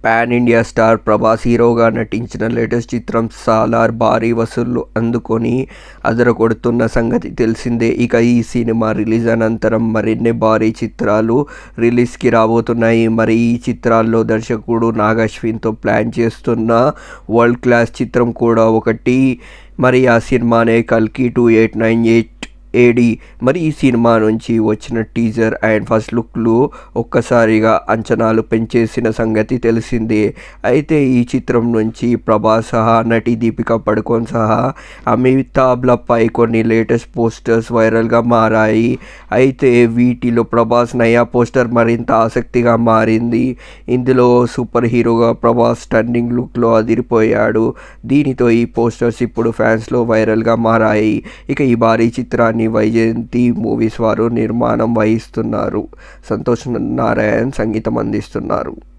Pan India star Prabhas హీరోగా నటించిన latest చిత్రం సాలార్ భారీ వసూళ్లు అందుకొని అదరగొడుతున్న సంగతి తెలిసిందే. ఇక ఈ సినిమా రిలీజ్ అనంతరం మరిన్ని భారీ చిత్రాలు రిలీజ్కి రాబోతున్నాయి. మరి ఈ చిత్రాల్లో దర్శకుడు నాగ్ అశ్విన్తో ప్లాన్ చేస్తున్న వరల్డ్ క్లాస్ చిత్రం కూడా ఒకటి. మరి ఆ సినిమానే కల్కి 2898 ఏడి. మరి ఈ సినిమా నుంచి వచ్చిన టీజర్ అండ్ ఫస్ట్ లుక్లు ఒక్కసారిగా అంచనాలు పెంచేసిన సంగతి తెలిసిందే. అయితే ఈ చిత్రం నుంచి ప్రభాస్ సహా నటి దీపికా పడుకోన్ సహా అమితాబ్లపై కొన్ని లేటెస్ట్ పోస్టర్స్ వైరల్గా మారాయి. అయితే వీటిలో ప్రభాస్ నయా పోస్టర్ మరింత ఆసక్తిగా మారింది. ఇందులో సూపర్ హీరోగా ప్రభాస్ స్టన్నింగ్ లుక్లో అదిరిపోయాడు. దీనితో ఈ పోస్టర్స్ ఇప్పుడు ఫ్యాన్స్లో వైరల్గా మారాయి. ఇక ఈ భారీ చిత్రాన్ని వైజయంతి మూవీస్ వారు నిర్మాణం వహిస్తున్నారు. సంతోష్ నారాయణ్ సంగీతం అందిస్తున్నారు.